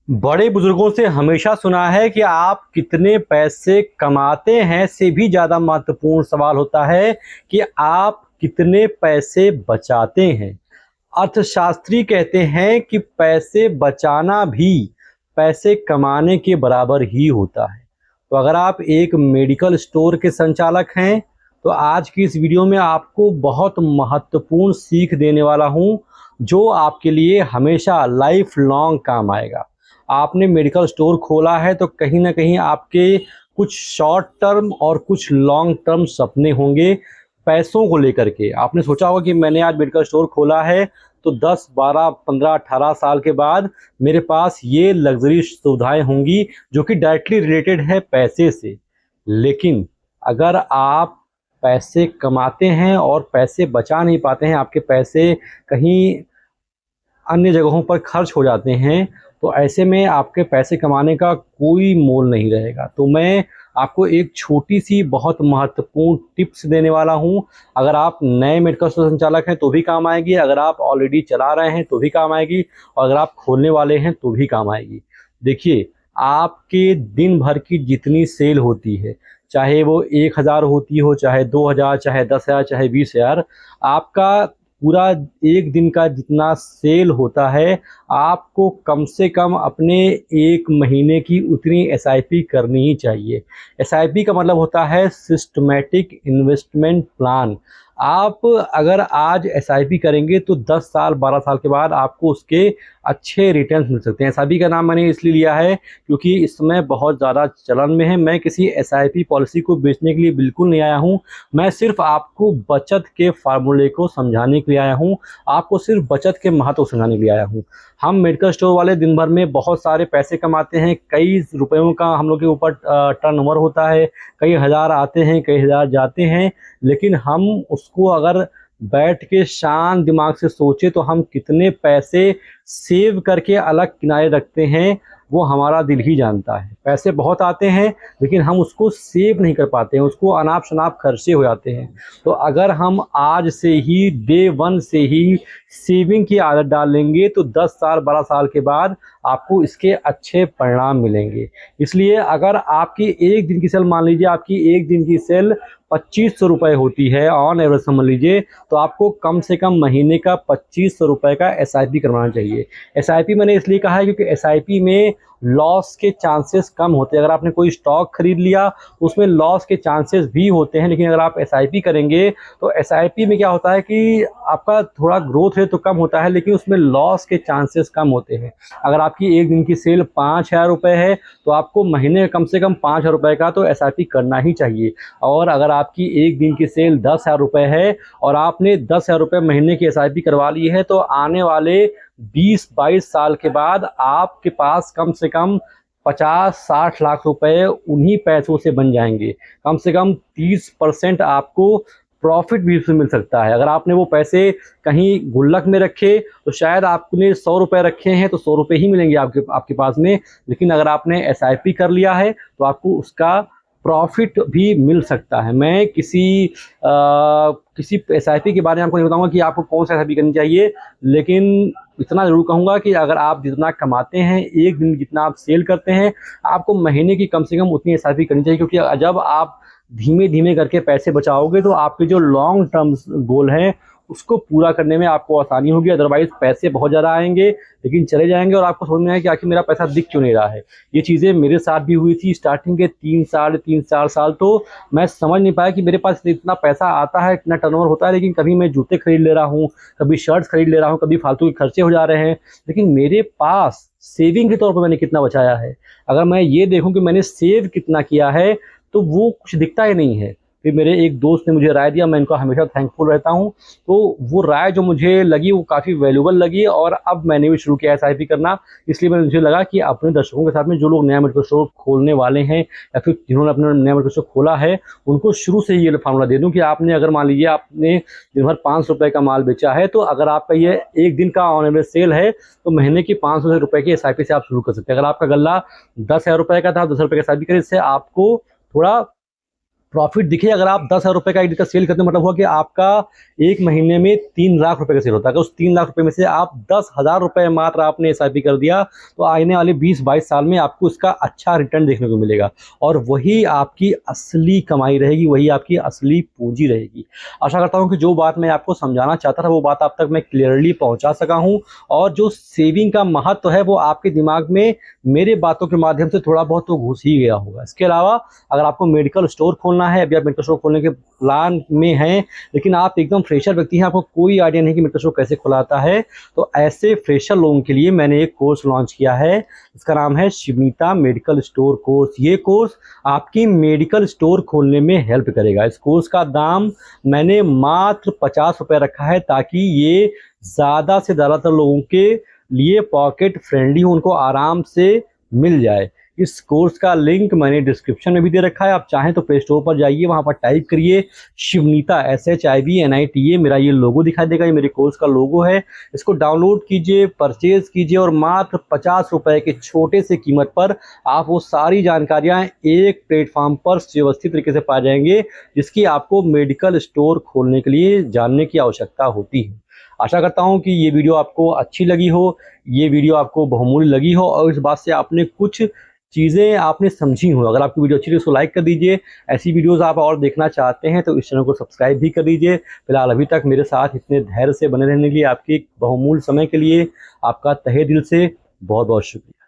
बड़े बुजुर्गों से हमेशा सुना है कि आप कितने पैसे कमाते हैं से भी ज़्यादा महत्वपूर्ण सवाल होता है कि आप कितने पैसे बचाते हैं। अर्थशास्त्री कहते हैं कि पैसे बचाना भी पैसे कमाने के बराबर ही होता है। तो अगर आप एक मेडिकल स्टोर के संचालक हैं तो आज की इस वीडियो में आपको बहुत महत्वपूर्ण सीख देने वाला हूं, जो आपके लिए हमेशा लाइफ लॉन्ग काम आएगा। आपने मेडिकल स्टोर खोला है तो कहीं ना कहीं आपके कुछ शॉर्ट टर्म और कुछ लॉन्ग टर्म सपने होंगे। पैसों को लेकर के आपने सोचा होगा कि मैंने आज मेडिकल स्टोर खोला है तो 10, 12, 15, 18 साल के बाद मेरे पास ये लग्जरी सुविधाएं होंगी जो कि डायरेक्टली रिलेटेड है पैसे से। लेकिन अगर आप पैसे कमाते हैं और पैसे बचा नहीं पाते हैं, आपके पैसे कहीं अन्य जगहों पर खर्च हो जाते हैं, तो ऐसे में आपके पैसे कमाने का कोई मोल नहीं रहेगा। तो मैं आपको एक छोटी सी बहुत महत्वपूर्ण टिप्स देने वाला हूं। अगर आप नए मेडिकल स्टोर संचालक हैं तो भी काम आएगी, अगर आप ऑलरेडी चला रहे हैं तो भी काम आएगी, और अगर आप खोलने वाले हैं तो भी काम आएगी। देखिए, आपके दिन भर की जितनी सेल होती है, चाहे वो 1000 होती हो, चाहे 2000, चाहे 10,000, चाहे 20,000, आपका पूरा एक दिन का जितना सेल होता है, आपको कम से कम अपने एक महीने की उतनी एसआईपी करनी ही चाहिए। एसआईपी का मतलब होता है सिस्टमैटिक इन्वेस्टमेंट प्लान। आप अगर आज एसआईपी करेंगे तो 10 साल 12 साल के बाद आपको उसके अच्छे रिटर्न्स मिल सकते हैं। एसआईपी का नाम मैंने इसलिए लिया है क्योंकि इस समय बहुत ज़्यादा चलन में है। मैं किसी एसआईपी पॉलिसी को बेचने के लिए बिल्कुल नहीं आया हूँ, मैं सिर्फ आपको बचत के फार्मूले को समझाने के लिए आया हूँ, आपको सिर्फ बचत के महत्व को समझाने के लिए आया हूँ। हम मेडिकल स्टोर वाले दिन भर में बहुत सारे पैसे कमाते हैं, कई रुपयों का हम लोग के ऊपर टर्नओवर होता है, कई हज़ार आते हैं, कई हज़ार जाते हैं। लेकिन हम उसको अगर बैठ के शांत दिमाग से सोचे तो हम कितने पैसे सेव करके अलग किनारे रखते हैं वो हमारा दिल ही जानता है। पैसे बहुत आते हैं लेकिन हम उसको सेव नहीं कर पाते हैं, उसको अनाप शनाप खर्चे हो जाते हैं। तो अगर हम आज से ही डे वन से ही सेविंग की आदत डाल लेंगे तो 10 साल 12 साल के बाद आपको इसके अच्छे परिणाम मिलेंगे। इसलिए अगर आपकी एक दिन की सेल, मान लीजिए आपकी एक दिन की सेल 2500 रुपये होती है ऑन एवरेज समझ लीजिए, तो आपको कम से कम महीने का 2500 रुपये का एसआईपी करवाना चाहिए। एसआईपी मैंने इसलिए कहा है क्योंकि एसआईपी में लॉस के चांसेस कम होते हैं। अगर आपने कोई स्टॉक खरीद लिया तो उसमें लॉस के चांसेस भी होते हैं, लेकिन अगर आप एसआईपी करेंगे तो एसआईपी में क्या होता है कि आपका थोड़ा ग्रोथ रेट तो कम होता है लेकिन उसमें लॉस के चांसेस कम होते हैं। अगर आपकी एक दिन की सेल 5000 रुपये है तो आपको महीने कम से कम 5000 रुपये का तो एसआईपी करना ही चाहिए। और अगर आपकी एक दिन की सेल 10,000 रुपये है और आपने 10,000 रुपये महीने की एसआईपी करवा ली है तो आने वाले 20-22 साल के बाद आपके पास कम से कम 50-60 लाख रुपए उन्हीं पैसों से बन जाएंगे। कम से कम 30% आपको प्रॉफिट भी उसमें मिल सकता है। अगर आपने वो पैसे कहीं गुल्लक में रखे तो शायद आपने 100 रुपये रखे हैं तो 100 रुपये ही मिलेंगे आपके पास में, लेकिन अगर आपने एसआईपी कर लिया है तो आपको उसका प्रॉफिट भी मिल सकता है। मैं किसी एसआईपी के बारे में आपको नहीं बताऊंगा कि आपको कौन सा एसआईपी करनी चाहिए, लेकिन इतना ज़रूर कहूँगा कि अगर आप जितना कमाते हैं, एक दिन जितना आप सेल करते हैं, आपको महीने की कम से कम उतनी एसआईपी करनी चाहिए। क्योंकि जब आप धीमे धीमे करके पैसे बचाओगे तो आपके जो लॉन्ग टर्म गोल हैं उसको पूरा करने में आपको आसानी होगी। अदरवाइज पैसे बहुत ज़्यादा आएंगे लेकिन चले जाएंगे और आपको समझ में आएगा कि आखिर मेरा पैसा दिख क्यों नहीं रहा है। ये चीज़ें मेरे साथ भी हुई थी। स्टार्टिंग के 3-4 साल तो मैं समझ नहीं पाया कि मेरे पास इतना पैसा आता है, इतना टर्नओवर होता है, लेकिन कभी मैं जूते खरीद ले रहा हूँ, कभी शर्ट्स खरीद ले रहा हूँ, कभी फालतू के खर्चे हो जा रहे हैं, लेकिन मेरे पास सेविंग के तौर पर मैंने कितना बचाया है, अगर मैं ये देखूँ कि मैंने सेव कितना किया है तो वो कुछ दिखता ही नहीं है। फिर मेरे एक दोस्त ने मुझे राय दिया, मैं इनको हमेशा थैंकफुल रहता हूँ। तो वो राय जो मुझे लगी वो काफ़ी वैल्यूबल लगी और अब मैंने भी शुरू किया एसआईपी करना। इसलिए मुझे लगा कि अपने दर्शकों के साथ में जो लोग नया मेडिकल स्टोर खोलने वाले हैं या फिर जिन्होंने अपना नया मेडिकल स्टोर खोला है उनको शुरू से ही ये फार्मूला दे दूँ कि आपने अगर मान लीजिए आपने दिन भर 500 रुपये का माल बेचा है तो अगर आपका ये एक दिन का ऑन एवरेज सेल है तो महीने की 500 रुपये की एसआईपी से आप शुरू कर सकते हैं। अगर आपका गल्ला 10,000 रुपये का था, 10 रुपये का एसआईपी करें, इससे आपको थोड़ा प्रॉफिट दिखे। अगर आप 10,000 रुपये का ईडी का सेल करते हैं, मतलब हुआ कि आपका एक महीने में 3 लाख रुपए का सेल होता है। अगर उस 3 लाख रुपए में से आप 10,000 रुपये मात्र आपने SIP कर दिया, तो आने वाले 20-22 साल में आपको इसका अच्छा रिटर्न देखने को मिलेगा, और वही आपकी असली कमाई रहेगी, वही आपकी असली पूंजी रहेगी। आशा करता हूँ कि जो बात मैं आपको समझाना चाहता था वो बात आप तक मैं क्लियरली पहुँचा सका हूँ, और जो सेविंग का महत्व है वो आपके दिमाग में मेरे बातों के माध्यम से थोड़ा बहुत तो घुस ही गया होगा। इसके अलावा अगर आपको मेडिकल स्टोर खोलना है, अभी आप मेडिकल स्टोर खोलने के प्लान में हैं, लेकिन आप एकदम फ्रेशर व्यक्ति हैं, आपको कोई आइडिया नहीं कि मेडिकल स्टोर कैसे खुलाता है, तो ऐसे फ्रेशर लोगों के लिए मैंने एक कोर्स लॉन्च किया है। इसका नाम है शिवनीता मेडिकल स्टोर कोर्स। ये कोर्स आपकी मेडिकल स्टोर खोलने में हेल्प करेगा। इस कोर्स का दाम मैंने मात्र 50 रुपये रखा है, ताकि ये ज़्यादा से ज़्यादातर लोगों के लिए पॉकेट फ्रेंडली हो, उनको आराम से मिल जाए। इस कोर्स का लिंक मैंने डिस्क्रिप्शन में भी दे रखा है। आप चाहें तो प्ले स्टोर पर जाइए, वहां पर टाइप करिए शिवनीता, SHIVNITA, मेरा ये लोगो दिखाई देगा, ये मेरे कोर्स का लोगो है। इसको डाउनलोड कीजिए, परचेज कीजिए, और मात्र 50 रुपए के छोटे से कीमत पर आप वो सारी जानकारियां एक प्लेटफॉर्म पर व्यवस्थित तरीके से पा जाएंगे, जिसकी आपको मेडिकल स्टोर खोलने के लिए जानने की आवश्यकता होती है। आशा करता हूं कि ये वीडियो आपको अच्छी लगी हो, ये वीडियो आपको बहुमूल्य लगी हो, और इस बात से आपने कुछ चीज़ें आपने समझी हो। अगर आपकी वीडियो अच्छी लगी तो लाइक कर दीजिए। ऐसी वीडियोस आप और देखना चाहते हैं तो इस चैनल को सब्सक्राइब भी कर दीजिए। फिलहाल अभी तक मेरे साथ इतने धैर्य से बने रहने के लिए, आपके बहुमूल्य समय के लिए आपका तहे दिल से बहुत बहुत शुक्रिया।